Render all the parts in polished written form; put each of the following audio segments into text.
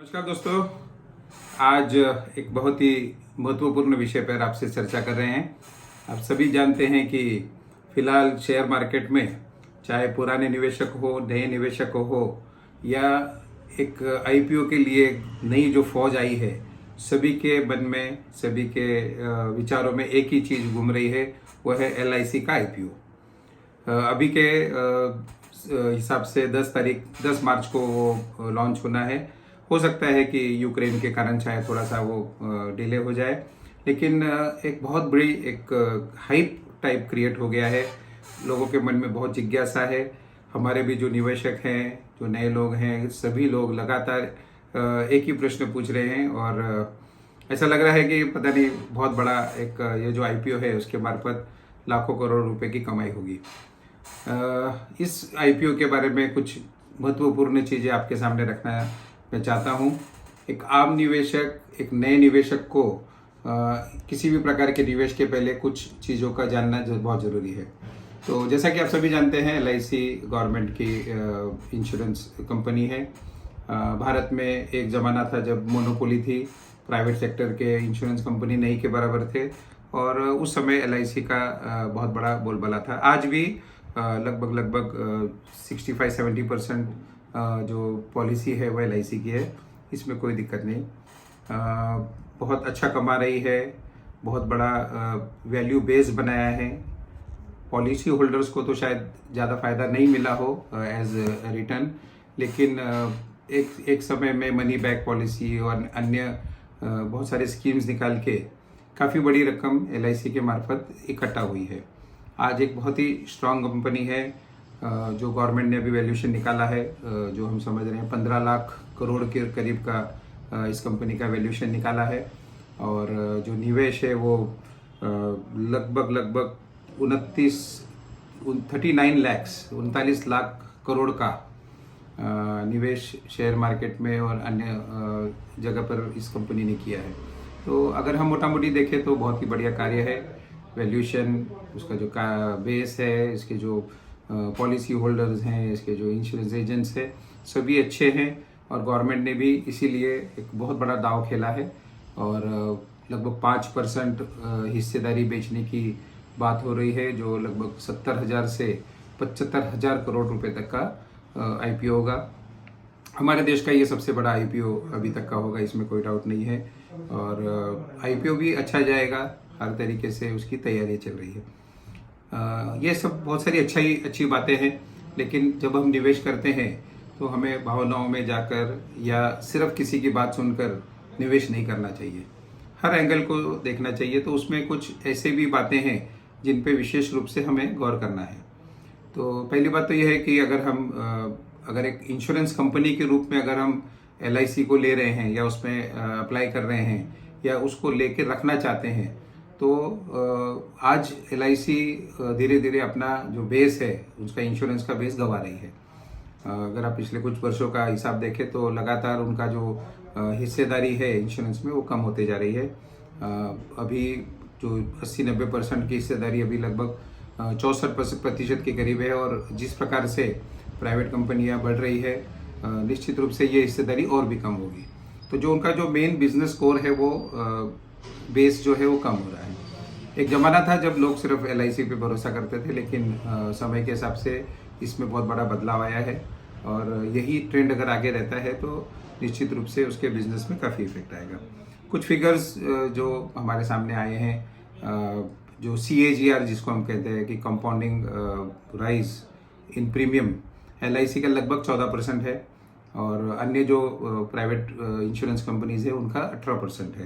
नमस्कार दोस्तों। आज एक बहुत ही महत्वपूर्ण विषय पर आपसे चर्चा कर रहे हैं। आप सभी जानते हैं कि फिलहाल शेयर मार्केट में चाहे पुराने निवेशक हो, नए निवेशक हो या एक आईपीओ के लिए नई जो फौज आई है, सभी के मन में, सभी के विचारों में एक ही चीज़ घूम रही है, वह है एलआईसी का आईपीओ। अभी के हिसाब से 10 मार्च को वो लॉन्च होना है। हो सकता है कि यूक्रेन के कारण शायद थोड़ा सा वो डिले हो जाए, लेकिन एक बहुत बड़ी एक हाइप टाइप क्रिएट हो गया है। लोगों के मन में बहुत जिज्ञासा है। हमारे भी जो निवेशक हैं, जो नए लोग हैं, सभी लोग लगातार एक ही प्रश्न पूछ रहे हैं और ऐसा लग रहा है कि पता नहीं बहुत बड़ा एक ये जो आईपीओ है उसके मार्फत लाखों करोड़ रुपए की कमाई होगी। इस आईपीओ के बारे में कुछ महत्वपूर्ण चीज़ें आपके सामने रखना मैं चाहता हूँ। एक आम निवेशक, एक नए निवेशक को किसी भी प्रकार के निवेश के पहले कुछ चीज़ों का जानना बहुत ज़रूरी है। तो जैसा कि आप सभी जानते हैं, एलआईसी गवर्नमेंट की इंश्योरेंस कंपनी है। भारत में एक ज़माना था जब मोनोपोली थी, प्राइवेट सेक्टर के इंश्योरेंस कंपनी नहीं के बराबर थे और उस समय एलआईसी का बहुत बड़ा बोलबाला था। आज भी लगभग 65-70% जो पॉलिसी है वह एलआईसी की है। इसमें कोई दिक्कत नहीं। बहुत अच्छा कमा रही है, बहुत बड़ा वैल्यू बेस बनाया है। पॉलिसी होल्डर्स को तो शायद ज़्यादा फायदा नहीं मिला हो एज रिटर्न, लेकिन एक समय में मनी बैक पॉलिसी और अन्य बहुत सारे स्कीम्स निकाल के काफ़ी बड़ी रकम एलआईसी के मार्फत इकट्ठा हुई है। आज एक बहुत ही स्ट्रांग कंपनी है। जो गवर्नमेंट ने अभी वैल्यूएशन निकाला है, जो हम समझ रहे हैं 15 लाख करोड़ के करीब का इस कंपनी का वैल्यूएशन निकाला है और जो निवेश है वो लगभग 39 लाख करोड़ का निवेश शेयर मार्केट में और अन्य जगह पर इस कंपनी ने किया है। तो अगर हम मोटा मोटी देखें तो बहुत ही बढ़िया कार्य है। वैल्यूएशन, उसका जो बेस है, इसके जो पॉलिसी होल्डर्स हैं, इसके जो इंश्योरेंस एजेंट्स हैं, सभी अच्छे हैं और गवर्नमेंट ने भी इसीलिए एक बहुत बड़ा दांव खेला है और लगभग 5% हिस्सेदारी बेचने की बात हो रही है, जो लगभग 70,000 से 75,000 करोड़ रुपए तक का आईपीओ होगा। हमारे देश का ये सबसे बड़ा आईपीओ अभी तक का होगा, इसमें कोई डाउट नहीं है और आईपीओ भी अच्छा जाएगा। हर तरीके से उसकी तैयारी चल रही है। ये सब बहुत सारी अच्छी बातें हैं, लेकिन जब हम निवेश करते हैं तो हमें भावनाओं में जाकर या सिर्फ किसी की बात सुनकर निवेश नहीं करना चाहिए। हर एंगल को देखना चाहिए। तो उसमें कुछ ऐसे भी बातें हैं जिन पे विशेष रूप से हमें गौर करना है। तो पहली बात तो यह है कि अगर एक इंश्योरेंस कंपनी के रूप में अगर हम एलआईसी को ले रहे हैं या उसमें अप्लाई कर रहे हैं या उसको लेके रखना चाहते हैं, तो आज एलआईसी धीरे धीरे अपना जो बेस है, उसका इंश्योरेंस का बेस गंवा रही है। अगर आप पिछले कुछ वर्षों का हिसाब देखें तो लगातार उनका जो हिस्सेदारी है इंश्योरेंस में वो कम होते जा रही है। अभी जो 80-90% की हिस्सेदारी अभी लगभग 64% के करीब है और जिस प्रकार से प्राइवेट कंपनियां बढ़ रही है, निश्चित रूप से ये हिस्सेदारी और भी कम होगी। तो जो उनका जो मेन बिजनेस कोर है वो बेस जो है वो कम हो रहा है। एक ज़माना था जब लोग सिर्फ एलआईसी पे भरोसा करते थे, लेकिन समय के हिसाब से इसमें बहुत बड़ा बदलाव आया है और यही ट्रेंड अगर आगे रहता है तो निश्चित रूप से उसके बिजनेस में काफ़ी इफेक्ट आएगा। कुछ फिगर्स जो हमारे सामने आए हैं, जो CAGR जिसको हम कहते हैं कि compounding rise in premium, LIC का लगभग 14% है और अन्य जो प्राइवेट इंश्योरेंस कंपनीज है उनका 18% है।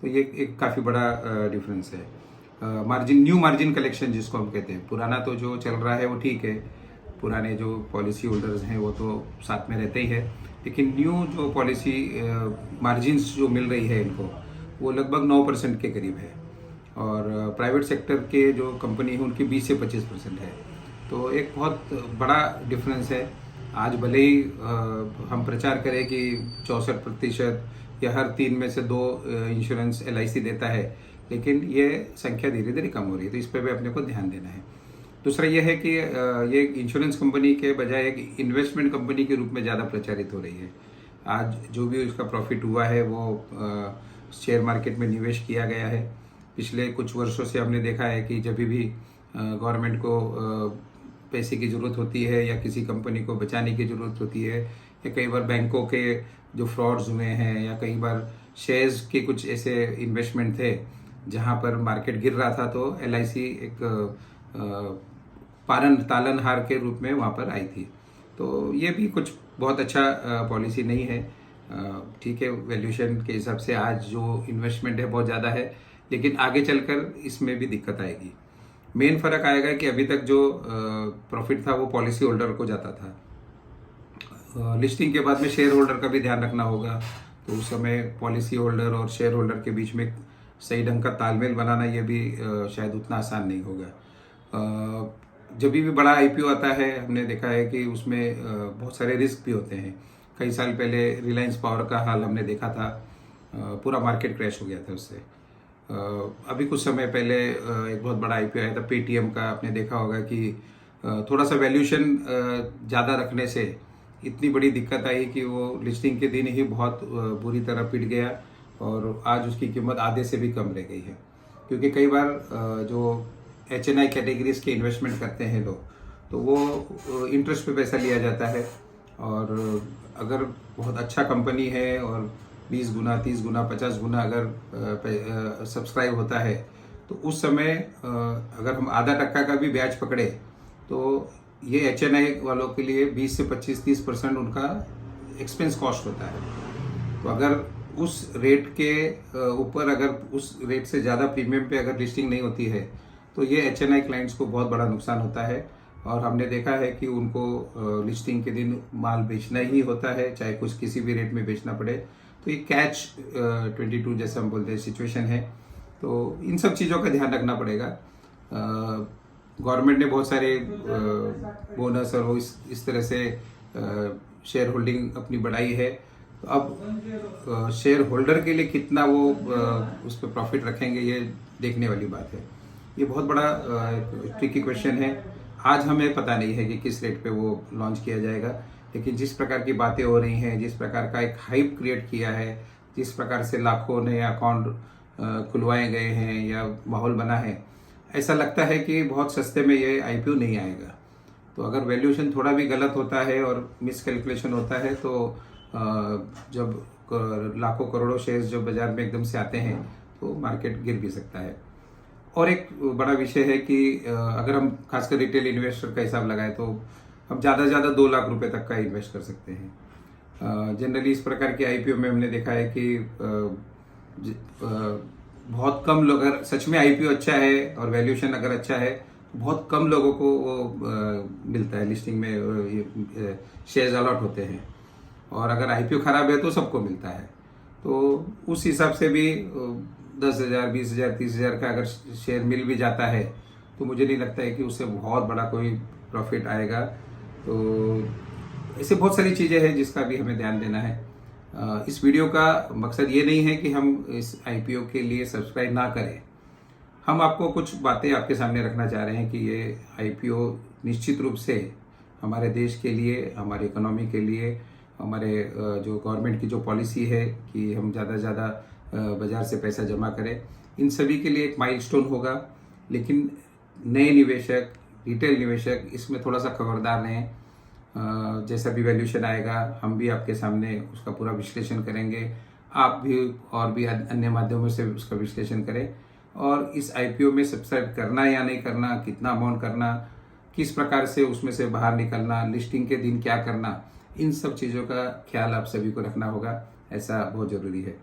तो ये एक काफ़ी बड़ा डिफरेंस है। न्यू मार्जिन कलेक्शन जिसको हम कहते हैं, पुराना तो जो चल रहा है वो ठीक है, पुराने जो पॉलिसी होल्डर्स हैं वो तो साथ में रहते ही है, लेकिन न्यू जो पॉलिसी मार्जिन्स जो मिल रही है इनको, वो लगभग 9% के करीब है और प्राइवेट सेक्टर के जो कंपनी है उनकी 20 से 25% है। तो एक बहुत बड़ा डिफरेंस है। आज भले ही हम प्रचार करें कि 64% या हर 3 में से 2 इंश्योरेंस एलआईसी देता है, लेकिन ये संख्या धीरे धीरे कम हो रही है, तो इस पर भी अपने को ध्यान देना है। दूसरा यह है कि ये इंश्योरेंस कंपनी के बजाय एक इन्वेस्टमेंट कंपनी के रूप में ज़्यादा प्रचारित हो रही है। आज जो भी उसका प्रॉफिट हुआ है वो शेयर मार्केट में निवेश किया गया है। पिछले कुछ वर्षों से हमने देखा है कि जब भी गवर्नमेंट को पैसे की ज़रूरत होती है या किसी कंपनी को बचाने की ज़रूरत होती है, या कई बार बैंकों के जो फ्रॉड्स हुए हैं, या कई बार शेयर्स के कुछ ऐसे इन्वेस्टमेंट थे जहां पर मार्केट गिर रहा था, तो LIC एक तालनहार के रूप में वहां पर आई थी। तो ये भी कुछ बहुत अच्छा पॉलिसी नहीं है। ठीक है, वैल्यूएशन के हिसाब से आज जो इन्वेस्टमेंट है बहुत ज़्यादा है, लेकिन आगे चलकर इसमें भी दिक्कत आएगी। मेन फ़र्क आएगा कि अभी तक जो प्रॉफिट था वो पॉलिसी होल्डर को जाता था। लिस्टिंग के बाद में शेयर होल्डर का भी ध्यान रखना होगा, तो उस समय पॉलिसी होल्डर और शेयर होल्डर के बीच में सही ढंग का तालमेल बनाना ये भी शायद उतना आसान नहीं होगा। जब भी बड़ा IPO आता है, हमने देखा है कि उसमें बहुत सारे रिस्क भी होते हैं। कई साल पहले रिलायंस पावर का हाल हमने देखा था, पूरा मार्केट क्रैश हो गया था उससे। अभी कुछ समय पहले एक बहुत बड़ा IPO आया था पेटीएम का, आपने देखा होगा कि थोड़ा सा वैल्यूएशन ज़्यादा रखने से इतनी बड़ी दिक्कत आई कि वो लिस्टिंग के दिन ही बहुत बुरी तरह पिट गया, और आज उसकी कीमत आधे से भी कम रह गई है। क्योंकि कई बार जो HNI कैटेगरीज के इन्वेस्टमेंट करते हैं लोग, तो वो इंटरेस्ट पे पैसा लिया जाता है, और अगर बहुत अच्छा कंपनी है और 20 गुना 30 गुना 50 गुना अगर सब्सक्राइब होता है, तो उस समय अगर हम आधा टक्का का भी ब्याज पकड़े, तो ये HNI वालों के लिए 20 से 25-30% उनका एक्सपेंस कॉस्ट होता है। तो अगर उस रेट के ऊपर, अगर उस रेट से ज़्यादा प्रीमियम पे अगर लिस्टिंग नहीं होती है, तो ये HNI क्लाइंट्स को बहुत बड़ा नुकसान होता है। और हमने देखा है कि उनको लिस्टिंग के दिन माल बेचना ही होता है, चाहे कुछ किसी भी रेट में बेचना पड़े। तो ये कैच 22 जैसे हम बोलते हैं सिचुएशन है। तो इन सब चीज़ों का ध्यान रखना पड़ेगा। गवर्नमेंट ने बहुत सारे बोनस और इस तरह से शेयर होल्डिंग अपनी बढ़ाई है। तो अब शेयर होल्डर के लिए कितना वो उस पर प्रॉफिट रखेंगे, ये देखने वाली बात है। ये बहुत बड़ा ट्रिकी क्वेश्चन है। आज हमें पता नहीं है कि किस रेट पे वो लॉन्च किया जाएगा, लेकिन जिस प्रकार की बातें हो रही हैं, जिस प्रकार का एक हाइप क्रिएट किया है, जिस प्रकार से लाखों नए अकाउंट खुलवाए गए हैं या माहौल बना है, ऐसा लगता है कि बहुत सस्ते में ये IPO नहीं आएगा। तो अगर वैल्यूएशन थोड़ा भी गलत होता है और मिसकैलकुलेशन होता है, तो जब लाखों करोड़ों शेयर्स जो बाजार में एकदम से आते हैं, तो मार्केट गिर भी सकता है। और एक बड़ा विषय है कि अगर हम खासकर रिटेल इन्वेस्टर का हिसाब लगाएं, तो हम ज़्यादा से ज़्यादा 2 लाख रुपए तक का इन्वेस्ट कर सकते हैं। जनरली इस प्रकार के IPO में हमने देखा है कि बहुत कम लोग, अगर सच में IPO अच्छा है और वैल्यूएशन अगर अच्छा है, तो बहुत कम लोगों को वो मिलता है, लिस्टिंग में शेयर्स अलॉट होते हैं। और अगर IPO खराब है तो सबको मिलता है। तो उस हिसाब से भी 10,000, 20,000, 30,000 का अगर शेयर मिल भी जाता है, तो मुझे नहीं लगता है कि उससे बहुत बड़ा कोई प्रॉफिट आएगा। तो ऐसे बहुत सारी चीज़ें हैं जिसका भी हमें ध्यान देना है। इस वीडियो का मकसद ये नहीं है कि हम इस IPO के लिए सब्सक्राइब ना करें। हम आपको कुछ बातें आपके सामने रखना चाह रहे हैं कि ये IPO निश्चित रूप से हमारे देश के लिए, हमारे इकोनॉमी के लिए, हमारे जो गवर्नमेंट की जो पॉलिसी है कि हम ज़्यादा से ज़्यादा बाजार से पैसा जमा करें, इन सभी के लिए एक माइलस्टोन होगा। लेकिन नए निवेशक, रिटेल निवेशक इसमें थोड़ा सा खबरदार रहें। जैसा भी वैल्यूएशन आएगा, हम भी आपके सामने उसका पूरा विश्लेषण करेंगे, आप भी और भी अन्य माध्यमों से उसका विश्लेषण करें। और इस IPO में सब्सक्राइब करना या नहीं करना, कितना अमाउंट करना, किस प्रकार से उसमें से बाहर निकलना, लिस्टिंग के दिन क्या करना, इन सब चीज़ों का ख्याल आप सभी को रखना होगा। ऐसा बहुत ज़रूरी है।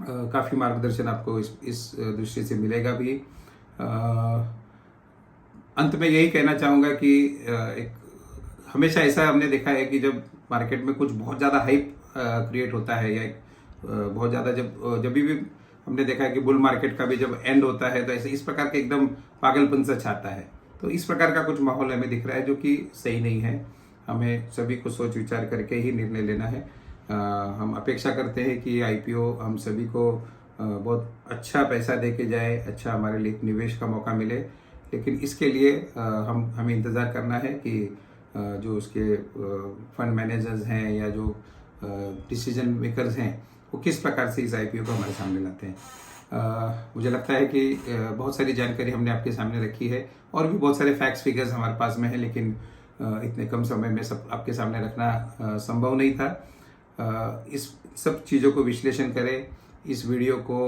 काफ़ी मार्गदर्शन आपको इस दृष्टि से मिलेगा भी। अंत में यही कहना चाहूँगा कि एक हमेशा ऐसा हमने देखा है कि जब मार्केट में कुछ बहुत ज़्यादा हाइप क्रिएट होता है, या बहुत ज़्यादा जब भी हमने देखा है कि बुल मार्केट का भी जब एंड होता है, तो ऐसे इस प्रकार के एकदम पागलपन सा छाता है। तो इस प्रकार का कुछ माहौल हमें दिख रहा है जो कि सही नहीं है। हमें सभी को सोच विचार करके ही निर्णय लेना है। हम अपेक्षा करते हैं कि IPO हम सभी को बहुत अच्छा पैसा दे के जाए, अच्छा हमारे लिए एक निवेश का मौका मिले। लेकिन इसके लिए हमें इंतज़ार करना है कि जो उसके फंड मैनेजर्स हैं या जो डिसीजन मेकर्स हैं वो किस प्रकार से इस IPO को हमारे सामने लाते हैं। मुझे लगता है कि बहुत सारी जानकारी हमने आपके सामने रखी है और भी बहुत सारे फैक्ट्स फिगर्स हमारे पास में है, लेकिन इतने कम समय में सब आपके सामने रखना संभव नहीं था। इस सब चीज़ों को विश्लेषण करें, इस वीडियो को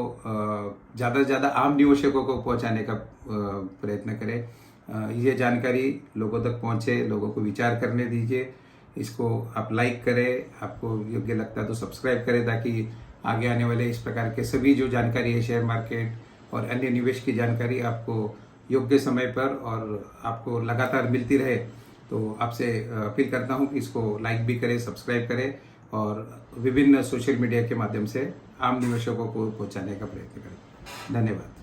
ज़्यादा से ज़्यादा आम निवेशकों को पहुंचाने का प्रयत्न करें। ये जानकारी लोगों तक पहुंचे, लोगों को विचार करने दीजिए। इसको आप लाइक करें, आपको योग्य लगता है तो सब्सक्राइब करें, ताकि आगे आने वाले इस प्रकार के सभी जो जानकारी है शेयर मार्केट और अन्य निवेश की जानकारी आपको योग्य समय पर और आपको लगातार मिलती रहे। तो आपसे अपील करता हूं कि इसको लाइक भी करें, सब्सक्राइब करें और विभिन्न सोशल मीडिया के माध्यम से आम निवेशकों को पहुंचाने का प्रयत्न करें। धन्यवाद।